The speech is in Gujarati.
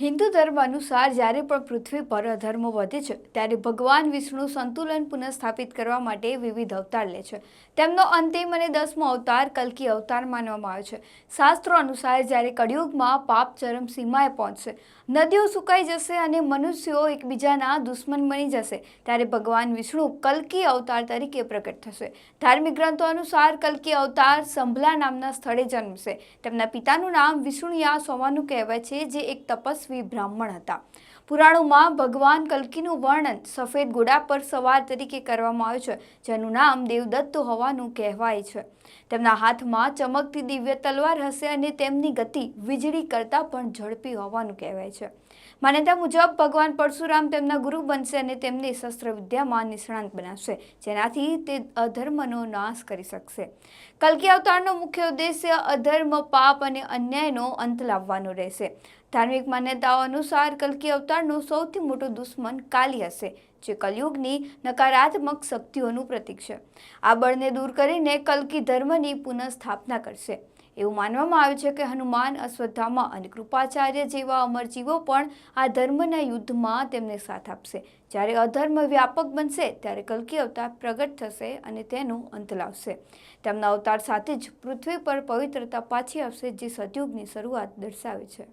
હિન્દુ ધર્મ અનુસાર જ્યારે પણ પૃથ્વી પર અધર્મ વધે છે ત્યારે ભગવાન વિષ્ણુ સંતુલન પુનઃસ્થાપિત કરવા માટે વિવિધ અવતાર લે છે। તેમનો અંતિમ અને 10મો અવતાર કલ્કી અવતાર માનવામાં આવે છે। શાસ્ત્રો અનુસાર જ્યારે કળિયુગમાં પાપ ચરમસીમાએ પહોંચશે, નદીઓ સુકાઈ જશે અને મનુષ્યો એકબીજાના દુશ્મન બની જશે ત્યારે ભગવાન વિષ્ણુ કલ્કી અવતાર તરીકે પ્રગટ થશે। ધાર્મિક ગ્રંથો અનુસાર કલ્કી અવતાર સંભલા નામના સ્થળે જન્મશે। તેમના પિતાનું નામ વિષ્ણુયાસ હોવાનું કહેવાય છે, જે એક તપસ્વી બ્રાહ્મણ હતા। પુરાણોમાં ભગવાન કલ્કીનું વર્ણન સફેદ ઘોડા પર સવાર તરીકે કરવામાં આવ્યું છે, જેનું નામ દેવદત્ત હોવાનું કહેવાય છે। તેમના હાથમાં ચમકતી દિવ્ય તલવાર હશે અને તેમની ગતિ વીજળી કરતાં પણ ઝડપી હોવાનું કહેવાય છે। માન્યતા મુજબ ભગવાન પરશુરામ તેમના ગુરુ બનશે અને તેમને શસ્ત્ર વિદ્યામાં નિષ્ણાંત બનાવશે, જેનાથી તે અધર્મનો નાશ કરી શકશે। કલ્કી અવતારનો મુખ્ય ઉદ્દેશ્ય અધર્મ, પાપ અને અન્યાયનો અંત લાવવાનો રહેશે। ધાર્મિક માન્યતાઓ અનુસાર કલ્કી અવતારનો સૌથી મોટો દુશ્મન કાલી હશે, જે કલયુગની નકારાત્મક શક્તિઓનું પ્રતીક છે। આ બળને દૂર કરીને કલ્કી ધર્મની પુનઃસ્થાપના કરશે। એવું માનવામાં આવે છે કે હનુમાન, અશ્વત્થામા અને કૃપાચાર્ય જેવા અમરજીવો પણ આ ધર્મના યુદ્ધમાં તેમને સાથ આપશે। જ્યારે અધર્મ વ્યાપક બનશે ત્યારે કલ્કી અવતાર પ્રગટ થશે અને તેનો અંત લાવશે। તેમના અવતાર સાથે જ પૃથ્વી પર પવિત્રતા પાછી આવશે, જે સતયુગની શરૂઆત દર્શાવે છે।